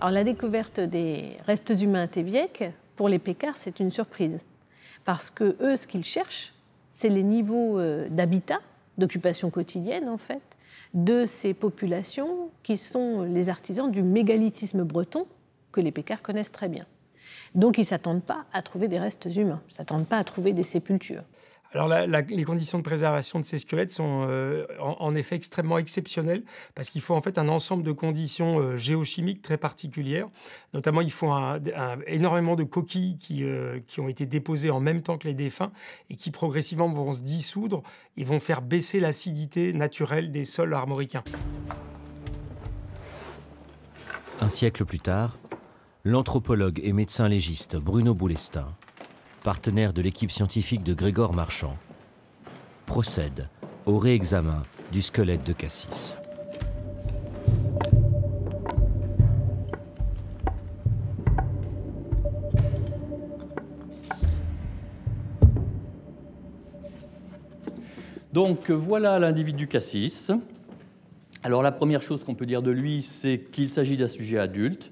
Alors la découverte des restes humains à Téviec, pour les Pécards, c'est une surprise. Parce que eux, ce qu'ils cherchent, c'est les niveaux d'habitat, d'occupation quotidienne en fait, de ces populations qui sont les artisans du mégalithisme breton que les Pécards connaissent très bien. Donc ils ne s'attendent pas à trouver des restes humains, ils ne s'attendent pas à trouver des sépultures. Alors les conditions de préservation de ces squelettes sont en effet extrêmement exceptionnelles parce qu'il faut en fait un ensemble de conditions géochimiques très particulières. Notamment, il faut énormément de coquilles qui ont été déposées en même temps que les défunts et qui progressivement vont se dissoudre et vont faire baisser l'acidité naturelle des sols armoricains. Un siècle plus tard, l'anthropologue et médecin légiste Bruno Boulestin, partenaire de l'équipe scientifique de Grégor Marchand, procède au réexamen du squelette de Cassis. Donc voilà l'individu Cassis. Alors la première chose qu'on peut dire de lui, c'est qu'il s'agit d'un sujet adulte.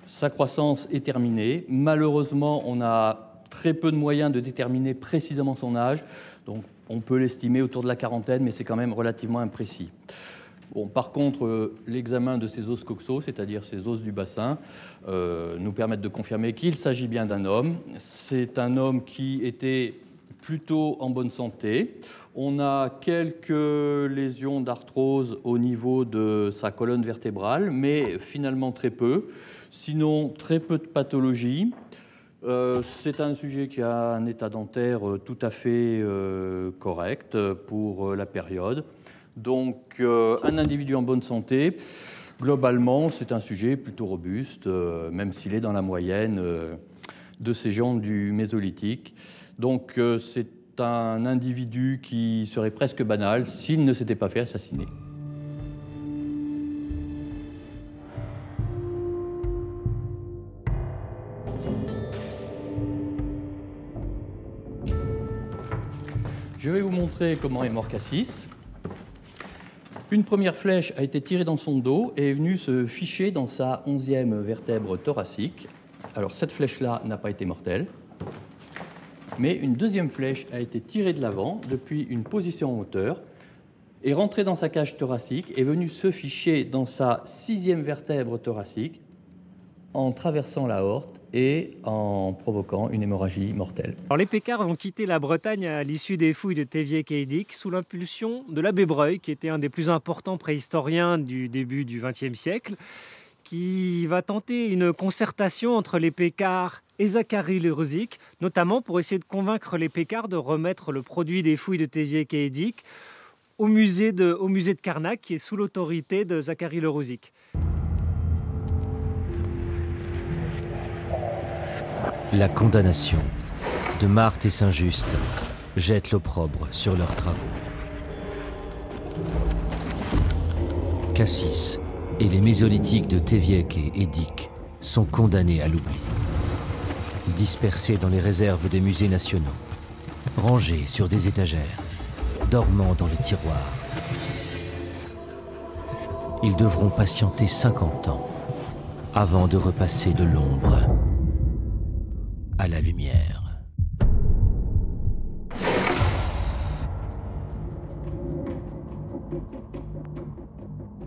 Sa croissance est terminée. Malheureusement, on a très peu de moyens de déterminer précisément son âge. Donc on peut l'estimer autour de la quarantaine, mais c'est quand même relativement imprécis. Bon, par contre, l'examen de ses os coxaux, c'est-à-dire ses os du bassin, nous permettent de confirmer qu'il s'agit bien d'un homme. C'est un homme qui était plutôt en bonne santé. On a quelques lésions d'arthrose au niveau de sa colonne vertébrale, mais finalement très peu. Sinon, très peu de pathologie. C'est un sujet qui a un état dentaire tout à fait correct pour la période. Donc, un individu en bonne santé, globalement, c'est un sujet plutôt robuste, même s'il est dans la moyenne de ces gens du Mésolithique. Donc, c'est un individu qui serait presque banal s'il ne s'était pas fait assassiner. Je vais vous montrer comment est mort Cassis. Une première flèche a été tirée dans son dos et est venue se ficher dans sa 11e vertèbre thoracique. Alors cette flèche-là n'a pas été mortelle, mais une deuxième flèche a été tirée de l'avant depuis une position en hauteur, est rentrée dans sa cage thoracique, est venue se ficher dans sa 6e vertèbre thoracique en traversant l'aorte et en provoquant une hémorragie mortelle. Alors, les Pécards ont quitté la Bretagne à l'issue des fouilles de Téviec et Edic sous l'impulsion de l'abbé Breuil, qui était un des plus importants préhistoriens du début du XXe siècle, qui va tenter une concertation entre les Pécards et Zacharie Le Rosic, notamment pour essayer de convaincre les Pécards de remettre le produit des fouilles de Téviec et Edic au musée de Carnac, qui est sous l'autorité de Zacharie Le Rosic. La condamnation de Marthe et Saint-Just jette l'opprobre sur leurs travaux. Cassis et les mésolithiques de Téviec et Edic sont condamnés à l'oubli. Dispersés dans les réserves des musées nationaux, rangés sur des étagères, dormant dans les tiroirs. Ils devront patienter 50 ans avant de repasser de l'ombre à la lumière.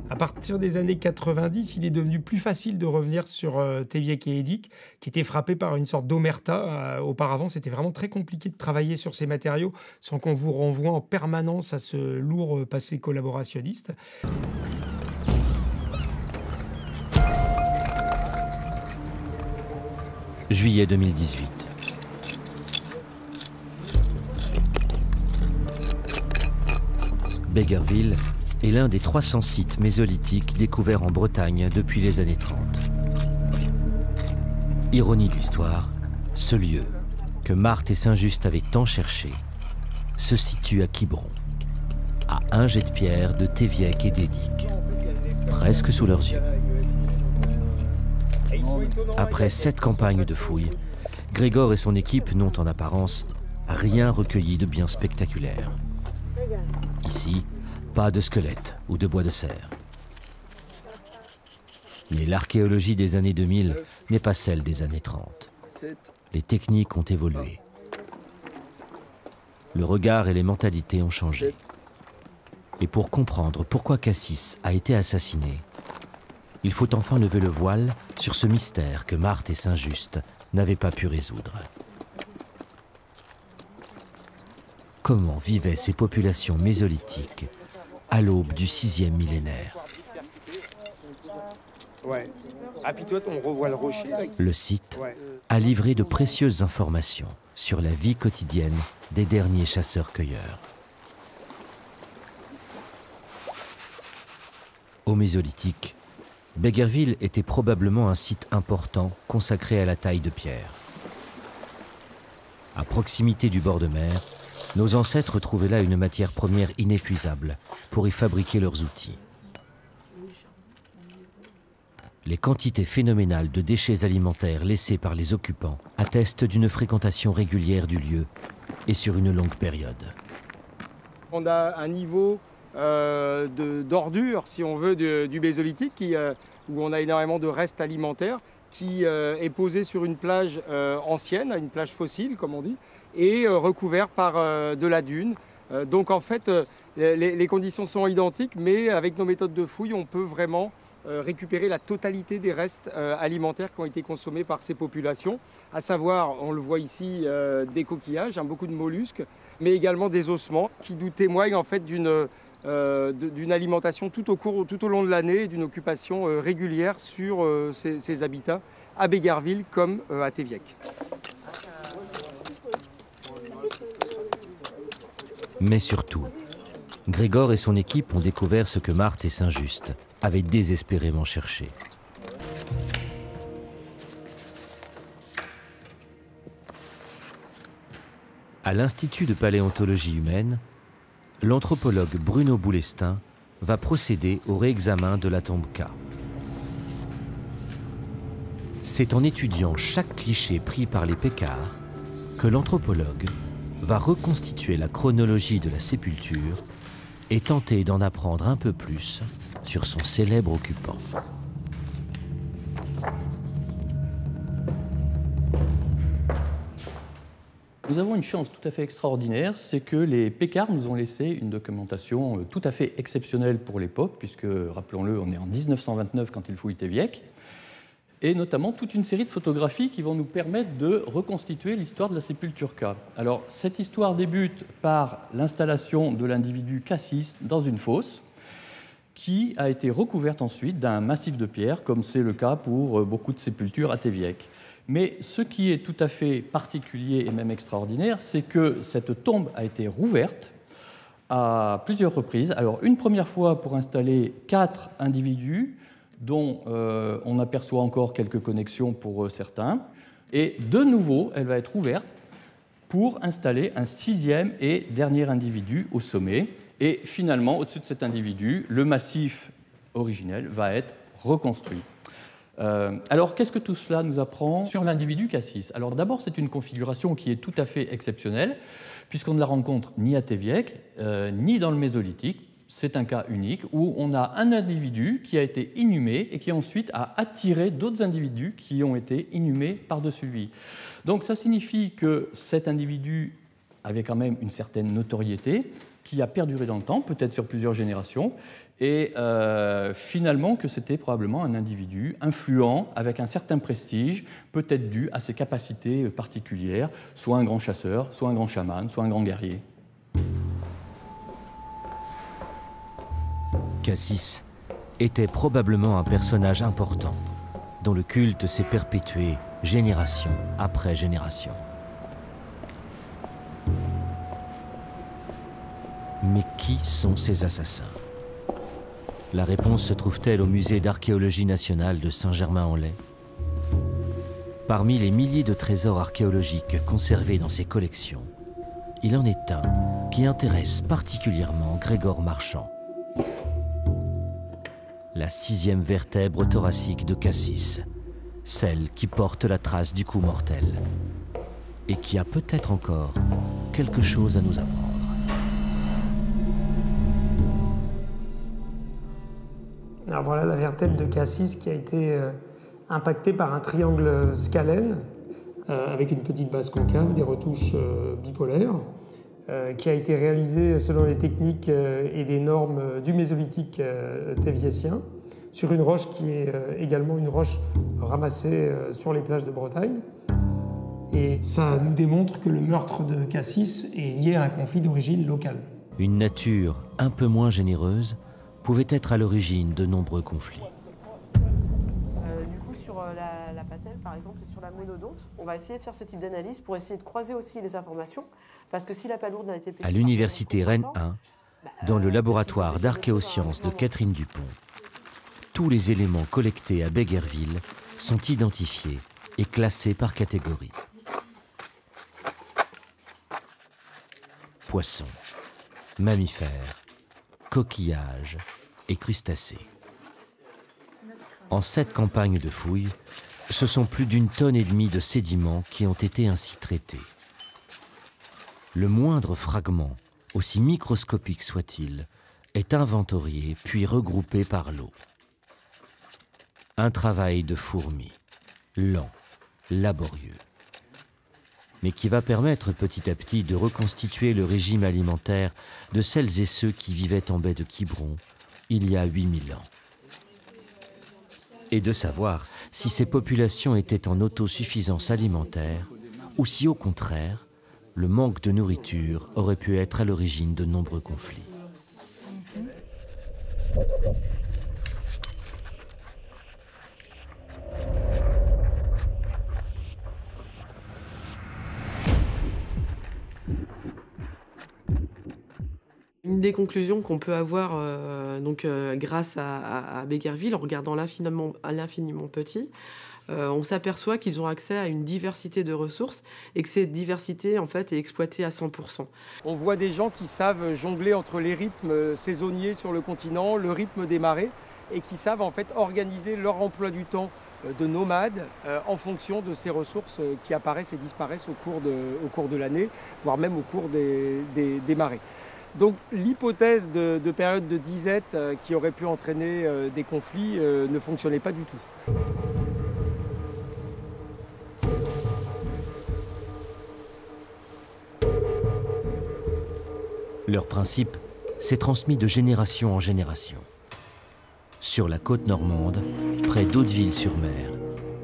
À partir des années 90, il est devenu plus facile de revenir sur Téviec et Edic, qui étaient frappés par une sorte d'omerta. Auparavant, c'était vraiment très compliqué de travailler sur ces matériaux sans qu'on vous renvoie en permanence à ce lourd passé collaborationniste. Juillet 2018. Béguerville est l'un des 300 sites mésolithiques découverts en Bretagne depuis les années 30. Ironie de l'histoire, ce lieu, que Marthe et Saint-Just avaient tant cherché, se situe à Quiberon, à un jet de pierre de Téviec et d'Edic, presque sous leurs yeux. Après 7 campagnes de fouilles, Grégor et son équipe n'ont en apparence rien recueilli de bien spectaculaire. Ici, pas de squelette ou de bois de cerf. Mais l'archéologie des années 2000 n'est pas celle des années 30. Les techniques ont évolué. Le regard et les mentalités ont changé. Et pour comprendre pourquoi Cassis a été assassiné, il faut enfin lever le voile sur ce mystère que Marthe et Saint-Just n'avaient pas pu résoudre. Comment vivaient ces populations mésolithiques à l'aube du 6e millénaire? Ouais. Ah, puis toi, on revoit le rocher. Là. Le site a livré de précieuses informations sur la vie quotidienne des derniers chasseurs-cueilleurs. Au Mésolithique, Begerville était probablement un site important consacré à la taille de pierre. À proximité du bord de mer, nos ancêtres trouvaient là une matière première inépuisable pour y fabriquer leurs outils. Les quantités phénoménales de déchets alimentaires laissés par les occupants attestent d'une fréquentation régulière du lieu et sur une longue période. On a un niveau d'ordure, si on veut, du Mésolithique, où on a énormément de restes alimentaires, qui est posé sur une plage ancienne, une plage fossile, comme on dit, et recouvert par de la dune. Donc en fait, les conditions sont identiques, mais avec nos méthodes de fouille, on peut vraiment récupérer la totalité des restes alimentaires qui ont été consommés par ces populations, à savoir, on le voit ici, des coquillages, beaucoup de mollusques, mais également des ossements qui nous témoignent en fait d'une alimentation tout au long de l'année, d'une occupation régulière sur ces habitats à Begerville comme à Théviec. Mais surtout, Grégor et son équipe ont découvert ce que Marthe et Saint-Just avaient désespérément cherché. À l'Institut de paléontologie humaine, l'anthropologue Bruno Boulestin va procéder au réexamen de la tombe K. C'est en étudiant chaque cliché pris par les Pécards que l'anthropologue va reconstituer la chronologie de la sépulture et tenter d'en apprendre un peu plus sur son célèbre occupant. Nous avons une chance tout à fait extraordinaire, c'est que les Pécards nous ont laissé une documentation tout à fait exceptionnelle pour l'époque, puisque, rappelons-le, on est en 1929 quand ils fouillent Théviec, et notamment toute une série de photographies qui vont nous permettre de reconstituer l'histoire de la sépulture K. Alors, cette histoire débute par l'installation de l'individu Cassis dans une fosse, qui a été recouverte ensuite d'un massif de pierre, comme c'est le cas pour beaucoup de sépultures à Théviec. Mais ce qui est tout à fait particulier et même extraordinaire, c'est que cette tombe a été rouverte à plusieurs reprises. Alors, une première fois pour installer 4 individus, dont on aperçoit encore quelques connexions pour certains. Et de nouveau, elle va être ouverte pour installer un 6e et dernier individu au sommet. Et finalement, au-dessus de cet individu, le massif originel va être reconstruit. Alors, qu'est-ce que tout cela nous apprend sur l'individu Cassis? Alors d'abord, c'est une configuration qui est tout à fait exceptionnelle, puisqu'on ne la rencontre ni à Théviec, ni dans le Mésolithique. C'est un cas unique où on a un individu qui a été inhumé et qui ensuite a attiré d'autres individus qui ont été inhumés par-dessus lui. Donc ça signifie que cet individu avait quand même une certaine notoriété qui a perduré dans le temps, peut-être sur plusieurs générations, et finalement que c'était probablement un individu influent avec un certain prestige, peut-être dû à ses capacités particulières, soit un grand chasseur, soit un grand chaman, soit un grand guerrier. Cassis était probablement un personnage important, dont le culte s'est perpétué génération après génération. Mais qui sont ces assassins? La réponse se trouve-t-elle au musée d'archéologie nationale de Saint-Germain-en-Laye? Parmi les milliers de trésors archéologiques conservés dans ses collections, il en est un qui intéresse particulièrement Grégor Marchand. La 6e vertèbre thoracique de Cassis, celle qui porte la trace du coup mortel et qui a peut-être encore quelque chose à nous apprendre. Alors voilà la vertèbre de Cassis qui a été impactée par un triangle scalène avec une petite base concave, des retouches bipolaires, qui a été réalisé selon les techniques et des normes du mésolithique théviécien, sur une roche qui est également une roche ramassée sur les plages de Bretagne. Et ça nous démontre que le meurtre de Cassis est lié à un conflit d'origine locale. Une nature un peu moins généreuse pouvait être à l'origine de nombreux conflits. Du coup, sur la patelle, par exemple, et sur la monodonte, on va essayer de faire ce type d'analyse pour essayer de croiser aussi les informations, parce que si la palourde n'a été pêchée... À l'université Rennes 1, dans le laboratoire d'archéosciences de Catherine Dupont, tous les éléments collectés à Béguerville sont identifiés et classés par catégorie. Poissons, mammifères, coquillages et crustacés. En 7 campagnes de fouilles, ce sont plus d'1,5 tonne de sédiments qui ont été ainsi traités. Le moindre fragment, aussi microscopique soit-il, est inventorié puis regroupé par lot. Un travail de fourmi, lent, laborieux, mais qui va permettre petit à petit de reconstituer le régime alimentaire de celles et ceux qui vivaient en baie de Quiberon il y a 8000 ans. Et de savoir si ces populations étaient en autosuffisance alimentaire ou si au contraire, le manque de nourriture aurait pu être à l'origine de nombreux conflits. Une des conclusions qu'on peut avoir grâce à Béguerville, en regardant l'infiniment petit, on s'aperçoit qu'ils ont accès à une diversité de ressources et que cette diversité en fait, est exploitée à 100%. On voit des gens qui savent jongler entre les rythmes saisonniers sur le continent, le rythme des marées, et qui savent en fait organiser leur emploi du temps de nomades en fonction de ces ressources qui apparaissent et disparaissent au cours de l'année, voire même au cours des marées. Donc l'hypothèse de période de disette qui aurait pu entraîner des conflits ne fonctionnait pas du tout. Leur principe s'est transmis de génération en génération. Sur la côte normande, près d'Hauteville-sur-Mer,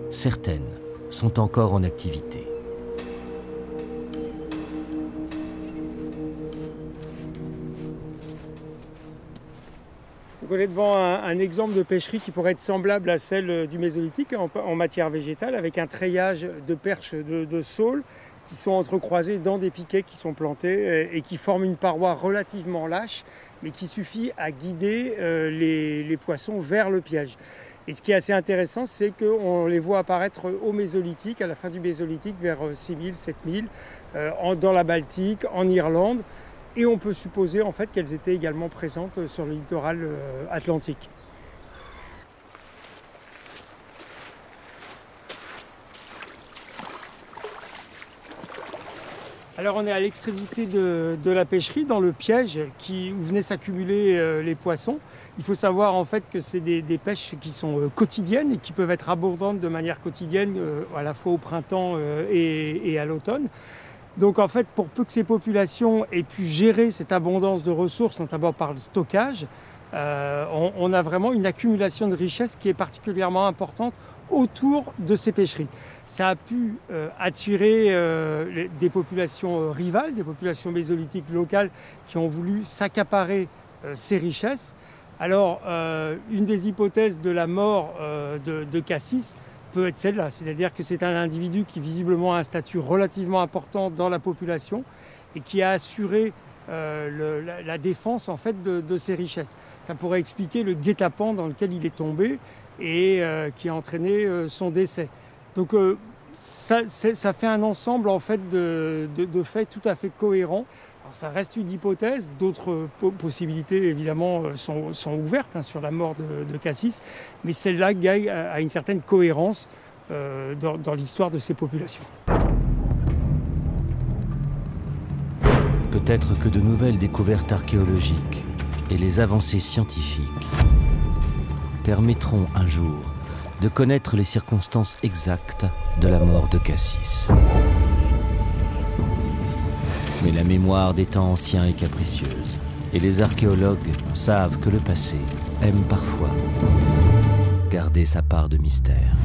certaines sont encore en activité. On est devant un exemple de pêcherie qui pourrait être semblable à celle du Mésolithique en matière végétale, avec un treillage de perches de saules qui sont entrecroisées dans des piquets qui sont plantés et qui forment une paroi relativement lâche, mais qui suffit à guider les poissons vers le piège. Et ce qui est assez intéressant, c'est qu'on les voit apparaître au Mésolithique, à la fin du Mésolithique, vers 6000, 7000, dans la Baltique, en Irlande. Et on peut supposer en fait qu'elles étaient également présentes sur le littoral atlantique. Alors on est à l'extrémité de la pêcherie, dans le piège où venaient s'accumuler les poissons. Il faut savoir en fait que c'est des pêches qui sont quotidiennes et qui peuvent être abondantes de manière quotidienne à la fois au printemps et à l'automne. Donc en fait, pour peu que ces populations aient pu gérer cette abondance de ressources, notamment par le stockage, on a vraiment une accumulation de richesses qui est particulièrement importante autour de ces pêcheries. Ça a pu attirer des populations rivales, des populations mésolithiques locales qui ont voulu s'accaparer ces richesses. Alors, une des hypothèses de la mort de Cassis peut être celle-là, c'est-à-dire que c'est un individu qui visiblement a un statut relativement important dans la population et qui a assuré la défense en fait de ces richesses. Ça pourrait expliquer le guet-apens dans lequel il est tombé et qui a entraîné son décès. Donc ça fait un ensemble en fait de faits tout à fait cohérents. Alors, ça reste une hypothèse, d'autres possibilités évidemment sont ouvertes sur la mort de Cassis, mais celle-là gagne à une certaine cohérence dans l'histoire de ces populations. Peut-être que de nouvelles découvertes archéologiques et les avancées scientifiques permettront un jour de connaître les circonstances exactes de la mort de Cassis. Mais la mémoire des temps anciens est capricieuse, et les archéologues savent que le passé aime parfois garder sa part de mystère.